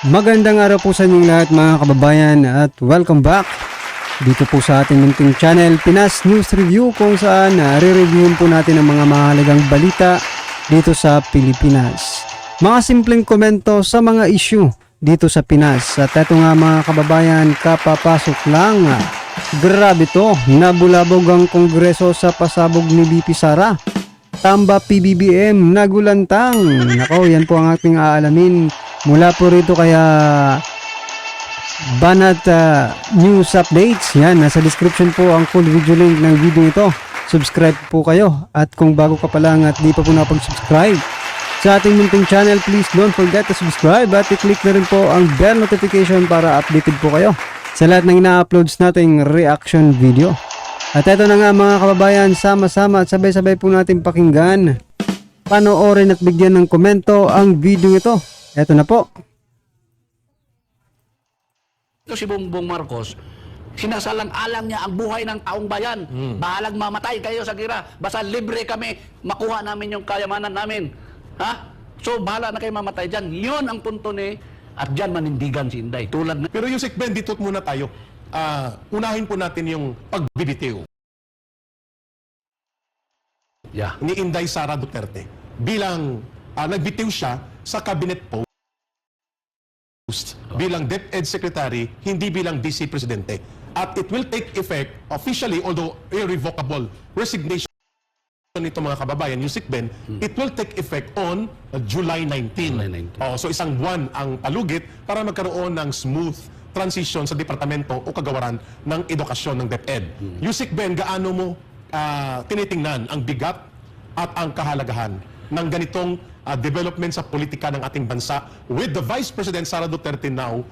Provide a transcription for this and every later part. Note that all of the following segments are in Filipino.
Magandang araw po sa inyong lahat mga kababayan at welcome back dito po sa ating munting channel Pinas News Review, kung saan re-reviewin po natin ang mga mahalagang balita dito sa Pilipinas. Mga simpleng komento sa mga issue dito sa Pinas. At eto nga mga kababayan, kapapasok lang. Grabe to, nabulabog ang Kongreso sa pasabog ni VP Sara. Tamba PBBM, nagulantang. Nako, yan po ang ating aalamin mula po rito kaya Banat News Updates. Yan, nasa description po ang full video link ng video ito. Subscribe po kayo. At kung bago ka pa lang at di pa po nakapag-subscribe sa ating munting channel, please don't forget to subscribe at i-click na rin po ang bell notification para updated po kayo sa lahat ng ina-uploads nating reaction video. At eto na nga mga kababayan, sama-sama at sabay-sabay po natin pakinggan, panoorin at bigyan ng komento ang video ito. Eto na po. Ito si Bongbong Marcos, sinasalang-alang niya ang buhay ng taong bayan. Bahalang mamatay kayo sa gira. Basta libre kami, makuha namin yung kayamanan namin. Ha? So, bahala na kayo mamatay dyan. Yun ang punto ni, at dyan manindigan si Inday. Tulad na... Pero yung Ben, dito muna tayo. Unahin po natin yung pagbibitiw ni Inday Sara Duterte bilang nagbitiw siya sa cabinet post bilang DepEd Secretary, hindi bilang DC Presidente. At it will take effect officially, although irrevocable resignation nito mga kababayan, yung Ben, it will take effect on July 19. So isang buwan ang palugit para magkaroon ng smooth transition sa departamento o kagawaran ng edukasyon ng DepEd. Yusik Ben, gaano mo tinitingnan ang bigat at ang kahalagahan ng ganitong development sa politika ng ating bansa with the Vice President Sara Duterte now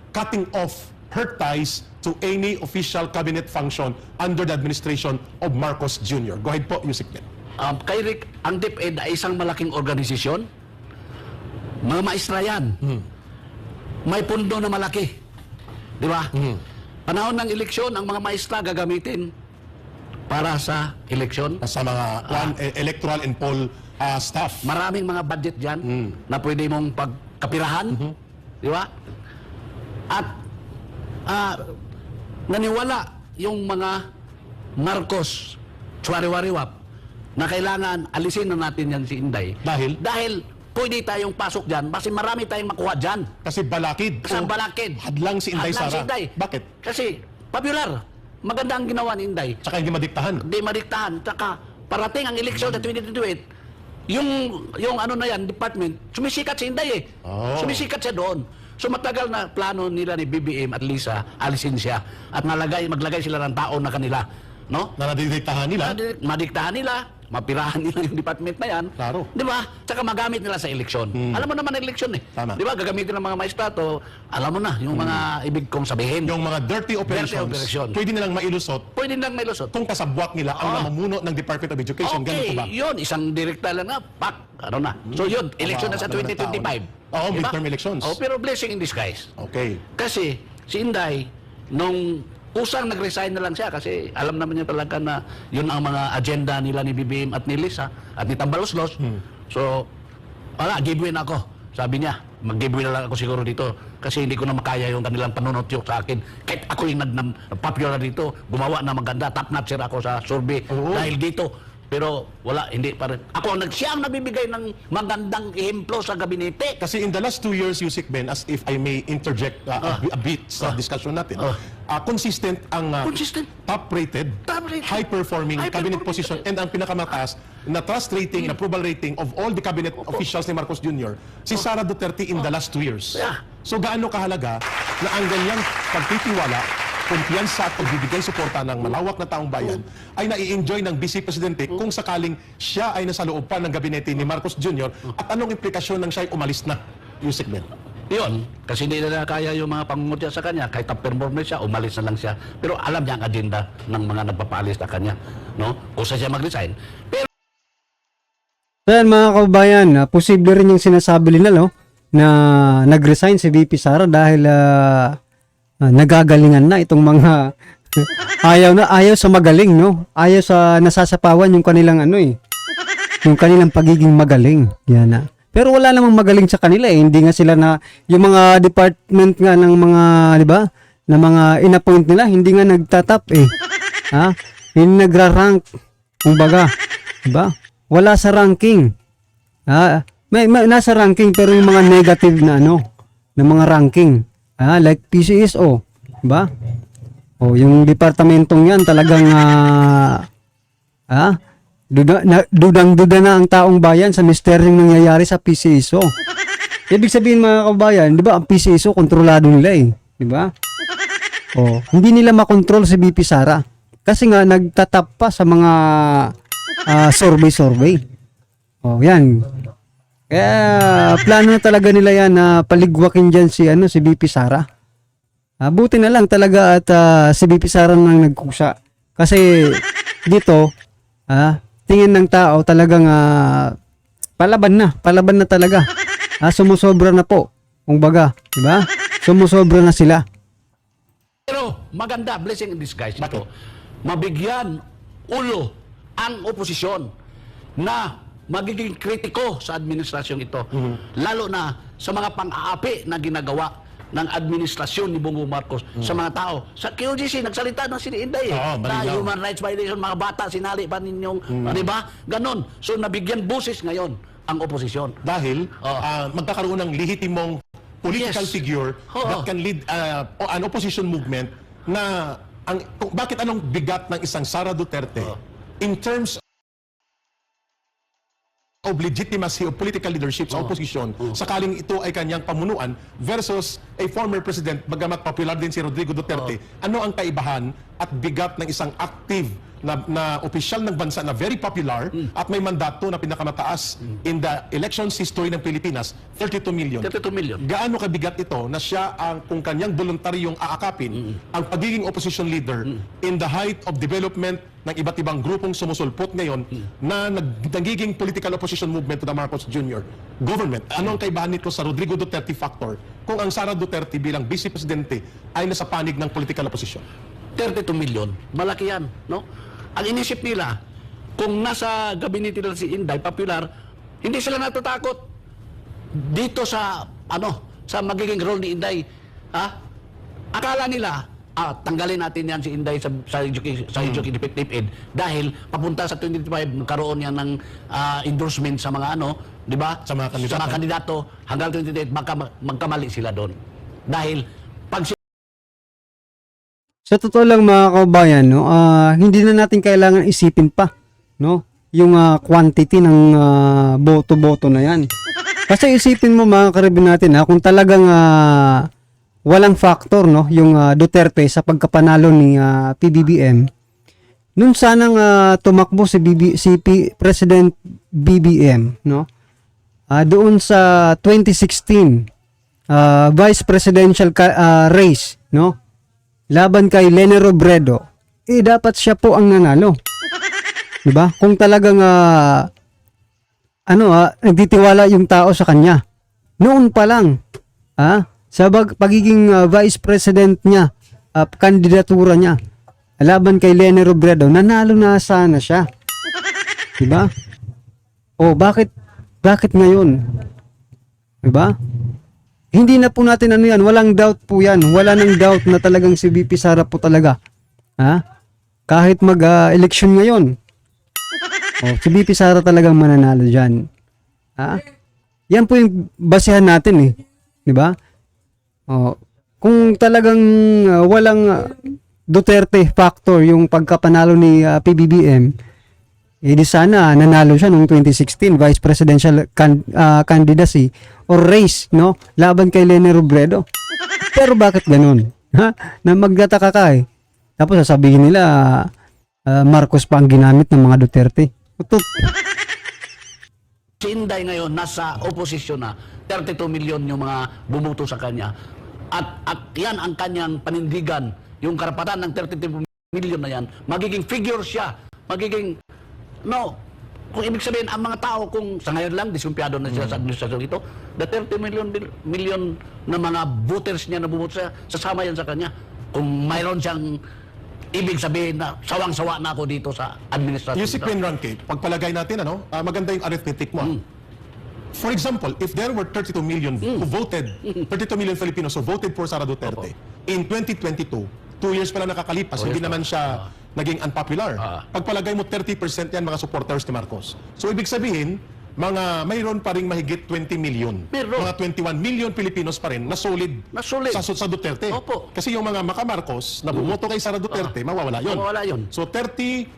cutting off her ties to any official cabinet function under the administration of Marcos Jr. Go ahead po, Yusik Ben. Kay Rick, ang DepEd ay isang malaking organisasyon. Mga maestra yan. May pundo na malaki. Di ba? Panahon ng eleksyon, ang mga maestra gagamitin para sa eleksyon. Sa mga electoral and poll staff. Maraming mga budget dyan na pwede mong pagkapirahan. Di ba? At naniwala yung mga Marcos, Chwari-wariwap, na kailangan alisin na natin yan si Inday. Dahil pwede tayong pasok dyan, kasi marami tayong makuha dyan. Kasi balakid. Sa balakid. Hadlang si Inday Sara. Bakit? Kasi popular. Maganda ang ginawa ni Inday. Tsaka hindi madiktahan. Hindi madiktahan. Tsaka parating ang eleksyon sa 2028, yung ano na yan, department, sumisikat si Inday eh. Sumisikat siya doon. So matagal na plano nila ni BBM at Lisa, alisin siya. At maglagay sila ng tao na kanila. No? Na nadidiktahan nila. Madiktahan nila, mapirahan nila yung department na yan. Klaro. Di ba? Tsaka magamit nila sa eleksyon. Alam mo naman ang eleksyon eh. Tama. Di ba? Gagamitin ng mga maestrato, alam mo na, yung mga ibig kong sabihin. Yung mga dirty operations, pwede nilang mailusot Pwede nilang may lusot. kung kasabwat nila ang namumuno ng Department of Education. Ganito ba? Yun, isang direkta lang na, pak, ano na. So yun, eleksyon na sa 2025. Oo, Diba? midterm elections. Pero blessing in disguise. Okay. Kasi si Inday, nung usang nag-resign na lang siya kasi alam naman niya talaga na yun ang mga agenda nila ni BBM at ni Lisa at ni Tambaloslos. So, wala, give way na ako. Sabi niya, mag-give way na lang ako siguro dito kasi hindi ko na makaya yung kanilang panunutyok sa akin. Kahit ako yung nag-popular dito, gumawa na maganda, top-notcher ako sa survey dahil dito. Pero wala, hindi pa rin. Ako ang siyang nabibigay ng magandang ehemplo sa gabinete. Kasi in the last 2 years, Yusik Ben, as if I may interject a bit sa discussion natin, consistent ang top-rated, high-performing cabinet position and ang pinakamataas na trust rating and approval rating of all the cabinet officials ni Marcos Jr. si Sara Duterte in the last 2 years. So gaano kahalaga na ang ganyang pagtitiwala, kumpiyansa at pagbibigay suporta ng malawak na taong bayan ay nai-enjoy ng Vice Presidente kung sakaling siya ay nasa loob pa ng gabinete ni Marcos Jr. At anong implikasyon ng siya ay umalis na, Yusik Ben? Yun, kasi hindi na kaya yung mga pangungutya sa kanya, kahit top performer siya, umalis na lang siya. Pero alam niya ang agenda ng mga nagpapalis sa kanya. No? Kusa siya mag-resign. Pero Ayan mga kababayan, posible rin yung sinasabi nila na nag-resign si VP Sara dahil nagagalingan na itong mga ayaw sa magaling, no? Ayaw sa nasasapawan yung kanilang yung kanilang pagiging magaling. Yan na. Pero wala namang magaling sa kanila eh. Hindi nga sila na, yung mga department nga ng mga, di ba, na mga in-appoint nila, hindi nga nagtatap eh. Ha? Hindi nagra-rank. Kumbaga, di ba? Wala sa ranking. Ha? May nasa ranking pero yung mga negative na ano, na mga ranking. Ha? Like PCSO, di ba? O, yung departamentong yan talagang dudang-duda na ang taong bayan sa misteryong nangyayari sa PCSO. Ibig sabihin mga kabayan, di ba, ang PCSO kontrolado nila eh, di ba? Oh, hindi nila makontrol si BP Sara. Kasi nga nagtatap pa sa mga survey. Oh, yan. Kaya plano na talaga nila yan na paligwakin diyan si BP Sara. Buti na lang talaga at si BP Sara nang nagkusa. Kasi dito, tingin ng tao talagang palaban na talaga. Sumusobra na po. Kumbaga, di ba? Sumusobra na sila. Pero maganda, blessing in disguise ito. Mabigyan ulo ang oposisyon na magiging kritiko sa administrasyong ito. Lalo na sa mga pang-aapi na ginagawa ng administrasyon ni Bongbong Marcos sa mga tao. Sa QGC, nagsalita ng si Inday na human rights violation, mga bata, sinali pa ninyong, di ba? Ganon. So, nabigyan boses ngayon ang oposisyon. Dahil magkakaroon ng lehitimong political Yes. figure that can lead an opposition movement na bakit anong bigat ng isang Sara Duterte in terms of legitimacy of political leadership sa opposition sakaling ito ay kanyang pamunuan versus a former president bagamat popular din si Rodrigo Duterte. Ano ang kaibahan at bigat ng isang active na opisyal ng bansa na very popular at may mandato na pinakamataas in the elections history ng Pilipinas, 32 million. 32 million. Gaano kabigat ito na siya kung kanyang voluntaryong aakapin ang pagiging opposition leader in the height of development ng iba't ibang grupong sumusulpot ngayon na nagiging political opposition movement to the Marcos Jr. government. Ano ang kaibahan nito sa Rodrigo Duterte factor kung ang Sara Duterte bilang vice presidente ay nasa panig ng political opposition? 32 million, malaki yan, no? Ang inisip nila, kung nasa gabinete nila si Inday, popular, hindi sila natatakot dito sa, sa magiging role ni Inday. Akala nila, tanggalin natin yan si Inday sa Education Effective Aid dahil papunta sa 2025, magkaroon yan ng endorsement sa mga di ba? Sa mga kandidato. Sa mga kandidato, hanggang 2028, magkamali sila doon. Dahil, pag Sa totoo lang mga kabayan, no, hindi na natin kailangan isipin pa, no, yung quantity ng boto-boto na yan. Kasi isipin mo mga karibin natin, kung talagang walang factor, no, yung Duterte sa pagkapanalo ni PBBM, nun sanang tumakbo si President BBM, no, doon sa 2016 vice presidential race, no, laban kay Lene Robredo, dapat siya po ang nanalo. 'Di ba? Kung talagang nagtitiwala yung tao sa kanya. Noon pa lang, sa pagiging vice president niya, kandidatura niya, laban kay Lene Robredo, nanalo na sana siya. 'Di ba? Bakit ngayon? 'Di ba? Hindi na po natin yan, walang doubt po yan. Wala nang doubt na talagang si BP Sara po talaga. Kahit mag-election ngayon. Si BP Sara talagang mananalo dyan. Yan po yung basehan natin eh. Diba? Kung talagang walang Duterte factor yung pagkapanalo ni PBBM, di sana nanalo siya noong 2016 vice presidential candidacy or race, no, laban kay Lene Robredo. Pero bakit ganun? Na magtataka ka eh. Tapos sasabihin nila Marcos pa ang ginamit ng mga Duterte. si Inday ngayon nasa oposisyon na, 32 million yung mga bumoto sa kanya. At yan ang kanyang panindigan, yung karapatan ng 32 million na yan, magiging figure siya, magiging kung ibig sabihin ang mga tao kung sa ngayon lang disumpiyado na sila sa administrasyon ito, the 30 million na mga voters niya na bumoto siya, sasama yan sa kanya. Kung mayroon siyang ibig sabihin na sawang-sawa na ako dito sa administrasyon. Yusip Penranque, pagpalagay natin, maganda yung arithmetic mo. For example, if there were 32 million who voted, 32 million Filipinos who voted for Sara Duterte in 2022, 2 years pa lang nakakalipas, hindi naman siya naging unpopular. Pagpalagay mo 30% yan mga supporters ni Marcos. So ibig sabihin, mayroon pa ring mahigit 20 million. Meron. Mga 21 million Pilipinos pa rin na solid, sa Duterte. Opo. Kasi yung mga maka-Marcos na bumoto kay Sara Duterte, mawawala yun. Mawawala yun. So 30%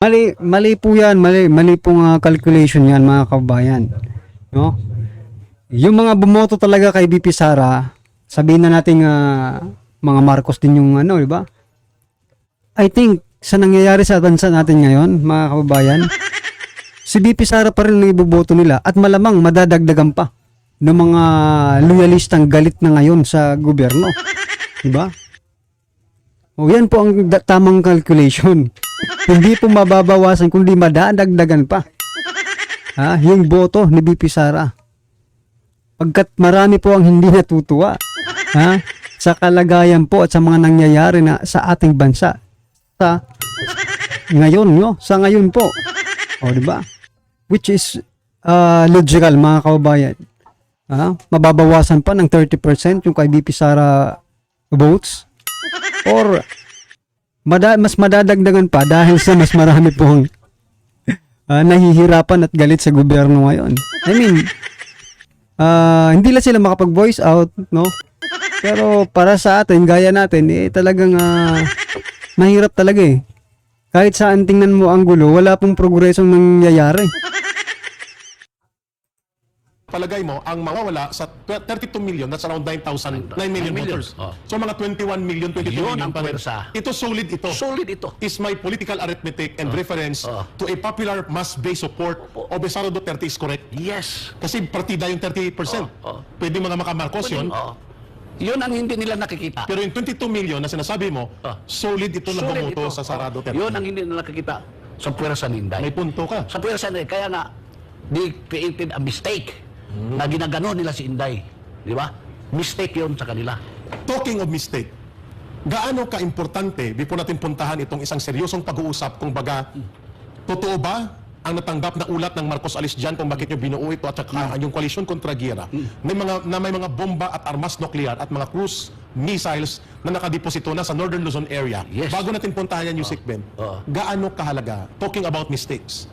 Mali po yan, mali pong calculation yan mga kababayan. No? Yung mga bumoto talaga kay BP Sara, sabihin na natin mga Marcos din yung di ba? I think sa nangyayari sa bansa natin ngayon, mga kababayan, si BP Sara pa rin ang iboboto nila at malamang madadagdagan pa ng mga loyalistang galit na ngayon sa gobyerno. Di ba? O yan po ang tamang calculation. Hindi po mababawasan kundi madadagdagan pa. Yung boto ni BP Sara. Pagkat marami po ang hindi natutuwa sa kalagayan po at sa mga nangyayari na sa ating bansa. Sa ngayon po. O di ba? Which is logical mga kababayan. Mababawasan pa ng 30% yung kay BP Sara votes. Or mas madadagdagan pa dahil sa mas marami pong nahihirapan at galit sa gobyerno ngayon. I mean, hindi lang sila makapag-voice out, no? Pero para sa atin, gaya natin, talagang mahirap talaga eh. Kahit saan tingnan mo ang gulo, wala pong progresong nangyayari. palagay mo, ang mawawala sa 32 million, that's around 9 million voters. Oh. So mga 21 million, 22 Yun million ang pa rin. pwersa. Ito solid ito. Solid ito. Is my political arithmetic and reference to a popular mass-based support of Sara Duterte is correct. Yes. Kasi partida yung 38%. Pwede mga makamarcos yun. Yun ang hindi nila nakikita. Pero yung 22 million na sinasabi mo, solid ito na Solid bumoto ito. sa Sara Duterte. Yun ang hindi nila nakikita sa pwersa ni Inday. May punto ka. Sa pwersa ni kaya nga, they created a mistake na ginagano nila si Inday. Di ba? Mistake yun sa kanila. Talking of mistake, gaano ka-importante before natin puntahan itong isang seryosong pag-uusap kung baga, totoo ba ang natanggap na ulat ng Marcos Alice dyan kung bakit nyo binuo ito at saka yung koalisyon kontra Gira may mga bomba at armas nuklear at mga cruise missiles na nakadeposito na sa Northern Luzon area. Yes. Bago natin puntahan yan, Yusik Ben, gaano kahalaga, talking about mistakes,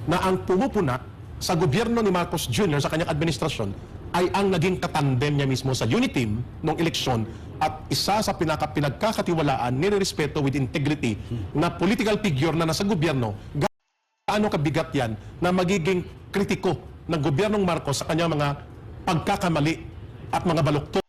na ang pumupuna sa gobyerno ni Marcos Jr. sa kanyang administrasyon ay ang naging katandem niya mismo sa unit team ng eleksyon at isa sa pinagkakatiwalaan, nirerespeto with integrity na political figure na nasa gobyerno. Gaano kabigat yan na magiging kritiko ng gobyernong Marcos sa kanyang mga pagkakamali at mga baluktot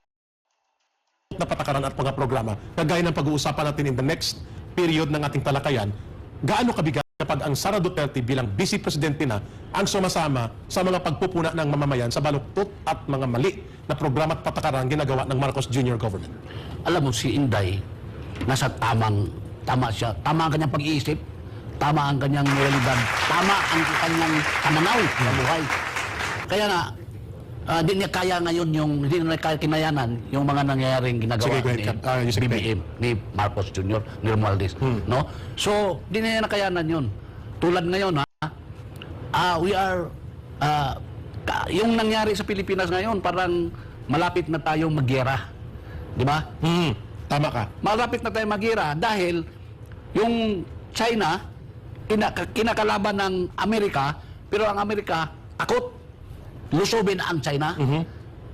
na patakaran at mga programa. Kagaya ng pag-uusapan natin in the next period ng ating talakayan, gaano kabigat kapag ang Sara Duterte bilang vice presidente na ang sumasama sa mga pagpupuna ng mamamayan sa baluktot at mga mali na programa at patakaran ginagawa ng Marcos Jr. government. Alam mo, si Inday, tama siya. Tama ang kanyang pag-iisip, tama ang kanyang moralidad, tama ang kanyang kamanaw sa buhay. Kaya na, hindi niya kaya ngayon hindi niya kaya kinayanan yung mga nangyayaring ginagawa Sige, go ahead, Yusek Ben. BBM, ni Marcos Jr., ni Romualdez. No? So, hindi niya nakayanan yun. Tulad ngayon, we are, yung nangyari sa Pilipinas ngayon, parang malapit na tayong magyera. Di ba? Tama ka. Malapit na tayong magyera dahil yung China, kinakalaban ng Amerika, pero ang Amerika, takot. Lusubin ang China.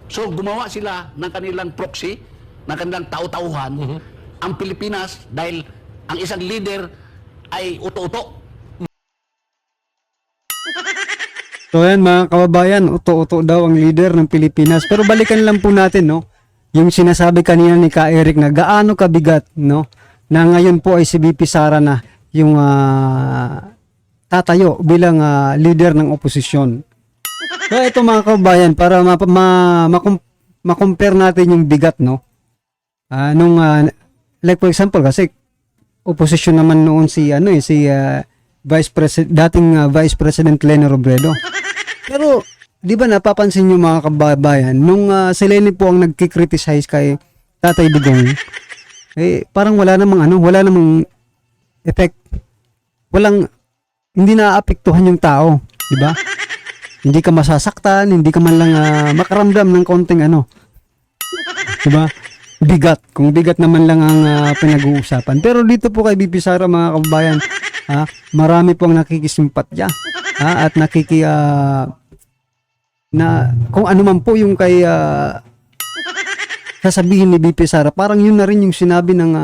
So, gumawa sila ng kanilang proxy, ng kanilang tau-tauhan. Ang Pilipinas, dahil ang isang leader ay uto-uto. So yan mga kababayan, uto-uto daw ang leader ng Pilipinas. Pero balikan lang po natin, no, yung sinasabi kanina ni Ka Eric na gaano kabigat, no, na ngayon po ay si BP Sara na yung tatayo bilang leader ng oposisyon. So ito mga kababayan, para ma-compare natin yung bigat, no, like for example, kasi opposition naman noon si dating Vice President Leni Robredo. Pero di ba napapansin niyo mga kababayan, nung si Leni po ang nagki-criticize kay Tatay Digong, parang wala namang effect. Hindi naapektuhan yung tao. di ba? Hindi ka masasaktan, hindi ka man lang makaramdam ng konting ano. Di ba? Bigat. Kung bigat naman lang ang pinag-uusapan. Pero dito po kay BP Sara mga kababayan, marami pong nakikisimpatya at na kung ano man po yung kay sasabihin ni BP Sara, parang yun na rin yung sinabi ng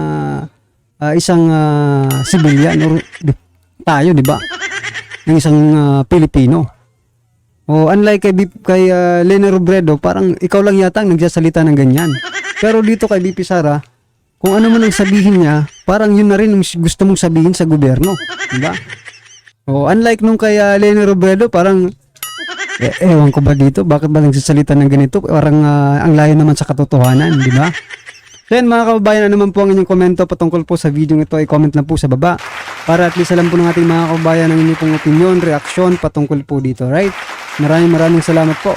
isang civilian or tayo, di ba? Ng isang Pilipino. O unlike kay Lene Robredo, parang ikaw lang yata ang nagsasalita ng ganyan. Pero dito kay BP Sara, kung ano man ang sabihin niya, parang yun na rin ang gusto mong sabihin sa gobyerno, di ba? O unlike nung kay Lene Robredo, parang ewan ko ba dito, bakit ba nagsasalita ng ganito? Parang ang layo naman sa katotohanan, di ba? So yan mga kababayan, ano naman po ang inyong komento patungkol po sa video ito, i-comment lang po sa baba para at least alam po ng ating mga kababayan ang inyong opinion, reaksyon patungkol po dito, right? Maraming salamat po.